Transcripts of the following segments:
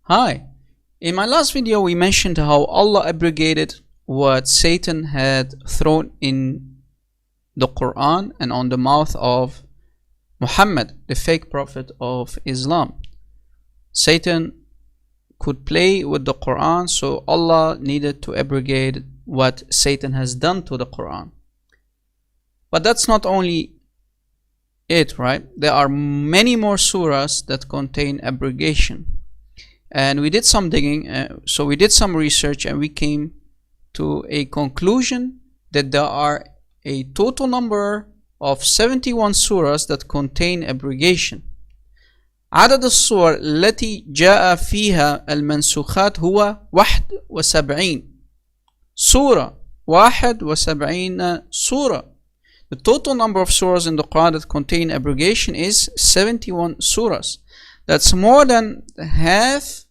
Hi, in my last video we mentioned how Allah abrogated what Satan had thrown in the Quran and on the mouth of Muhammad, the fake prophet of Islam. Satan could play with the Quran, so Allah needed to abrogate what Satan has done to the Quran. But that's not only it, right? There are many more surahs that contain abrogation. And we did some digging, so we did some research, and we came to a conclusion that there are a total number of 71 surahs that contain abrogation. عدد الصور التي جاء فيها المنسوخات هو 71 سورة 71 surah. The total number of surahs in the Quran that contain abrogation is 71 surahs. That's more than half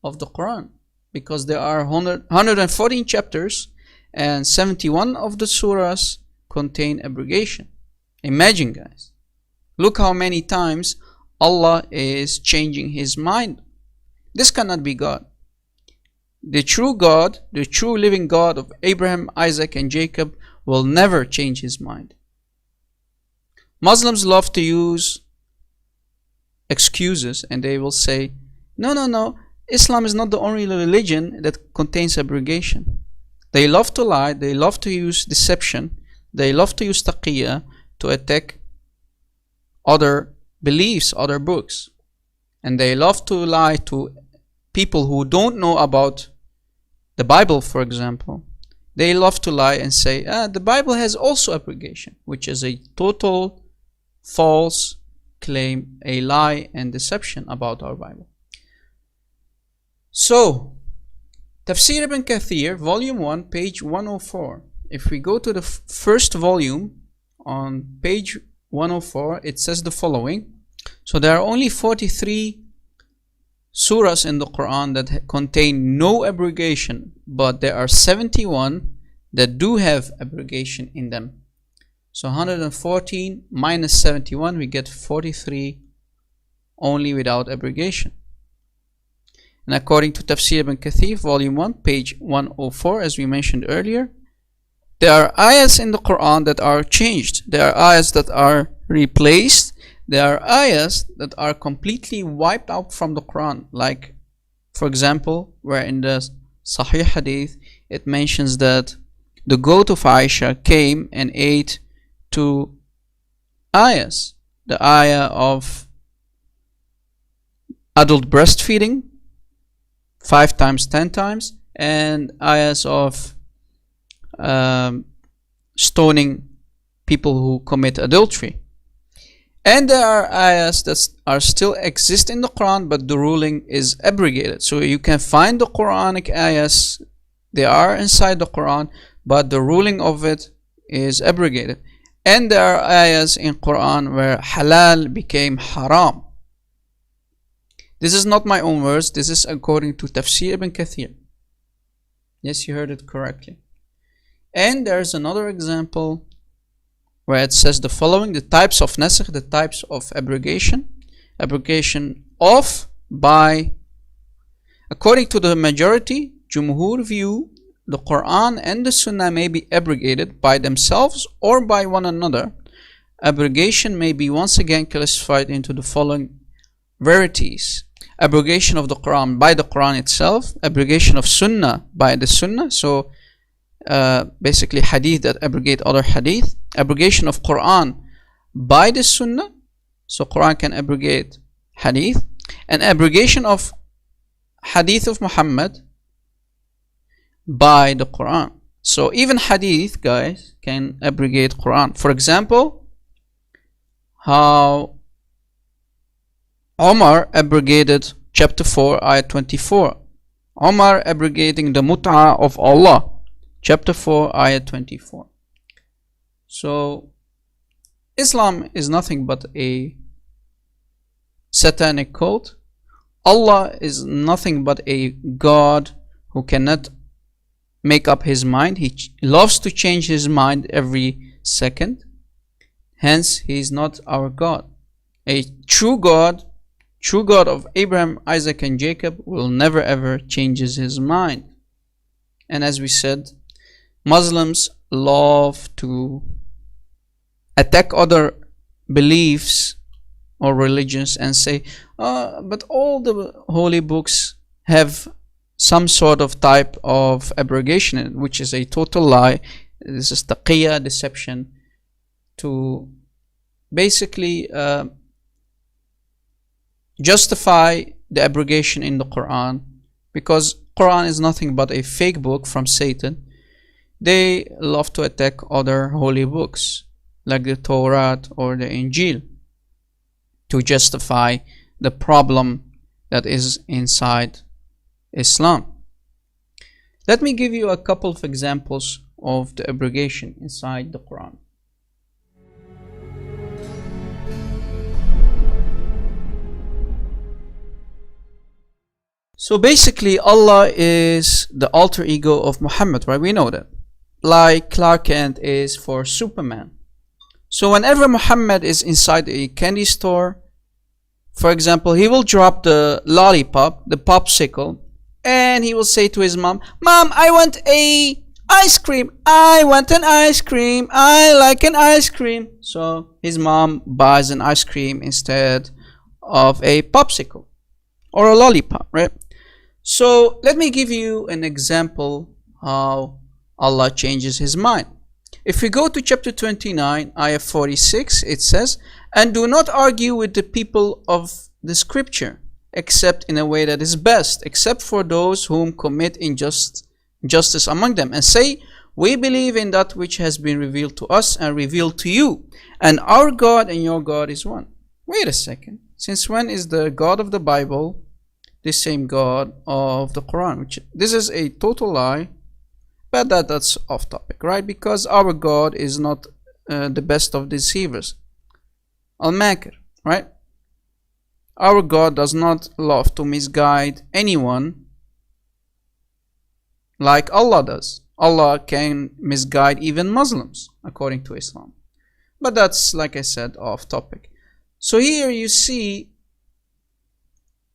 of the Quran, because there are 114 chapters and 71 of the surahs contain abrogation. Imagine, guys. Look how many times Allah is changing his mind. This cannot be God. The true God, the true living God of Abraham, Isaac, and Jacob will never change his mind. Muslims love to use excuses, and they will say, no, Islam is not the only religion that contains abrogation. They love to lie, they love to use deception, they love to use taqiyya to attack other beliefs, other books. And they love to lie to people who don't know about the Bible, for example. They love to lie and say, the Bible has also abrogation, which is a total false claim, a lie and deception about our Bible. So, Tafsir ibn Kathir, volume 1, page 104. If we go to the first volume, on page 104, it says the following. So there are only 43 surahs in the Quran that contain no abrogation, but there are 71 that do have abrogation in them. So 114 minus 71, we get 43 only without abrogation. And according to Tafsir ibn Kathir, volume 1, page 104, as we mentioned earlier, there are ayahs in the Quran that are changed. There are ayahs that are replaced. There are ayahs that are completely wiped out from the Quran. Like, for example, where in the Sahih Hadith, it mentions that the goat of Aisha came and ate 2 ayahs. The ayah of adult breastfeeding, 5 times, 10 times, and ayahs of stoning people who commit adultery. And there are ayahs that are still exist in the Quran, but the ruling is abrogated. So you can find the Quranic ayahs, they are inside the Quran, but the ruling of it is abrogated. And there are ayahs in Quran where halal became haram. This is not my own words, this is according to Tafsir ibn Kathir. Yes, you heard it correctly. And there's another example where it says the following: the types of nasakh, the types of abrogation. Abrogation of, by. According to the majority, Jumhur view, the Quran and the Sunnah may be abrogated by themselves or by one another. Abrogation may be once again classified into the following varieties: abrogation of the Quran by the Quran itself, abrogation of Sunnah by the Sunnah, so basically hadith that abrogate other hadith, abrogation of Quran by the Sunnah, so Quran can abrogate hadith, and abrogation of hadith of Muhammad by the Quran. So even hadith, guys, can abrogate Quran. For example, how Omar abrogated chapter 4, ayah 24. Omar abrogating the mut'ah of Allah, chapter 4, ayah 24. So Islam is nothing but a satanic cult. Allah is nothing but a God who cannot make up his mind. He loves to change his mind every second. Hence, he is not our God. A true God, true God of Abraham, Isaac, and Jacob will never ever changes his mind. And as we said, Muslims love to attack other beliefs or religions and say, but all the holy books have some sort of type of abrogation, which is a total lie. This is taqiyya, deception, to basically justify the abrogation in the Quran, because Quran is nothing but a fake book from Satan. They love to attack other holy books like the Torah or the Injil to justify the problem that is inside Islam. Let me give you a couple of examples of the abrogation inside the Quran. So basically, Allah is the alter ego of Muhammad, right? We know that. Like Clark Kent is for Superman. So whenever Muhammad is inside a candy store, for example, he will drop the lollipop, the popsicle, and he will say to his mom, "Mom, I want a ice cream. I want an ice cream. I like an ice cream." So his mom buys an ice cream instead of a popsicle or a lollipop, right? So let me give you an example how Allah changes his mind. If we go to chapter 29, ayah 46, it says, "And do not argue with the people of the scripture, except in a way that is best, except for those whom commit injustice among them, and say, we believe in that which has been revealed to us and revealed to you, and our God and your God is one." Wait a second. Since when is the God of the Bible the same God of the Quran? This is a total lie, but that's off topic, right? Because our God is not the best of deceivers. Al-Makir, right? Our God does not love to misguide anyone like Allah does. Allah can misguide even Muslims according to Islam. But that's, like I said, off topic. So here you see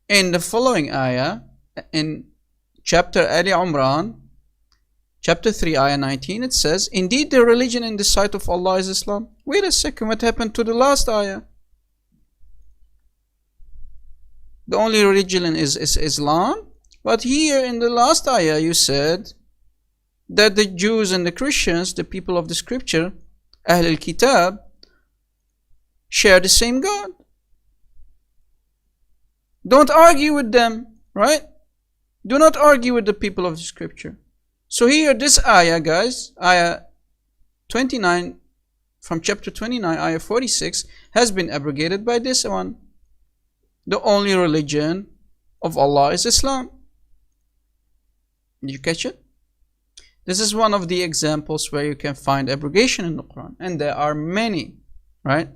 in the following ayah, in chapter Ali Imran, chapter 3, ayah 19, it says, "Indeed, the religion in the sight of Allah is Islam." Wait a second, what happened to the last ayah? The only religion is Islam. But here in the last ayah, you said that the Jews and the Christians, the people of the scripture, Ahl al-Kitab, share the same God. Don't argue with them, right? Do not argue with the people of the scripture. So here, this ayah, guys, ayah 29 from chapter 29, ayah 46, has been abrogated by this one. The only religion of Allah is Islam. Did you catch it? This is one of the examples where you can find abrogation in the Quran, and there are many, right?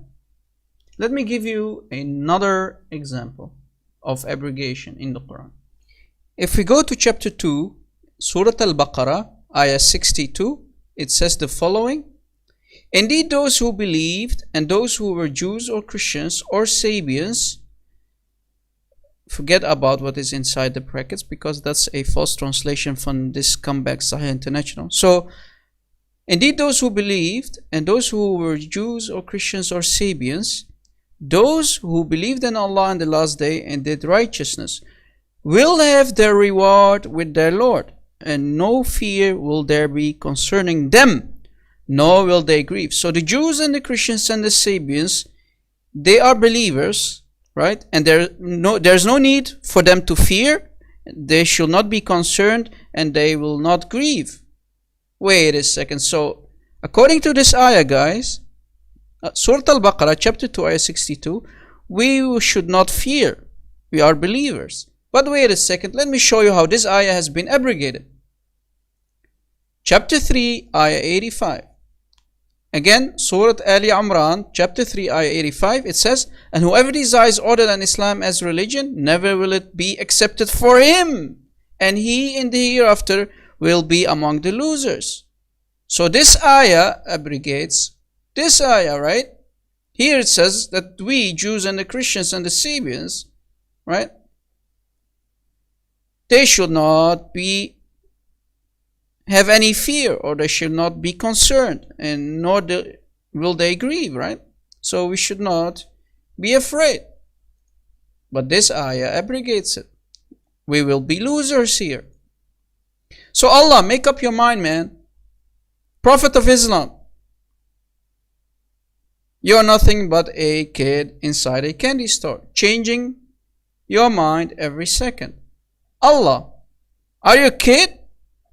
Let me give you another example of abrogation in the Quran. If we go to chapter 2, Surah Al-Baqarah, ayah 62, it says the following: "Indeed, those who believed and those who were Jews or Christians or Sabians," forget about what is inside the brackets because that's a false translation from this comeback Sahih International. So, "Indeed, those who believed and those who were Jews or Christians or Sabians, those who believed in Allah and the last day and did righteousness, will have their reward with their Lord, and no fear will there be concerning them, nor will they grieve." So the Jews and the Christians and the Sabians, they are believers, right? And there's no need for them to fear. They should not be concerned, and they will not grieve. Wait a second. So according to this ayah, guys, Surah Al-Baqarah, chapter 2, ayah 62, we should not fear. We are believers. But wait a second. Let me show you how this ayah has been abrogated. Chapter 3, ayah 85. Again, Surah Ali Imran, chapter 3, ayah 85, it says, "And whoever desires other than Islam as religion, never will it be accepted for him, and he in the hereafter will be among the losers." So this ayah abrogates this ayah, right? Here it says that we, Jews and the Christians and the Sabians, right? They should not have any fear, or they should not be concerned, and nor will they grieve, right? So we should not be afraid. But this ayah abrogates it. We will be losers here. So Allah, make up your mind, man. Prophet of Islam, you're nothing but a kid inside a candy store, changing your mind every second. Allah, are you a kid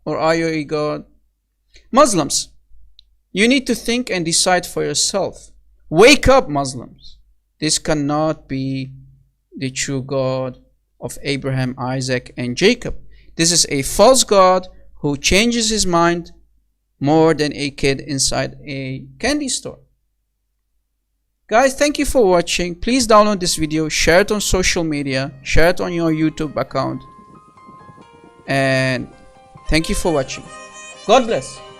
or are you a God? Muslims, you need to think and decide for yourself. Wake up, Muslims. This cannot be the true God of Abraham, Isaac, and Jacob. This is a false God who changes his mind more than a kid inside a candy store. Guys, thank you for watching. Please download this video, share it on social media, share it on your YouTube account. And thank you for watching. God bless.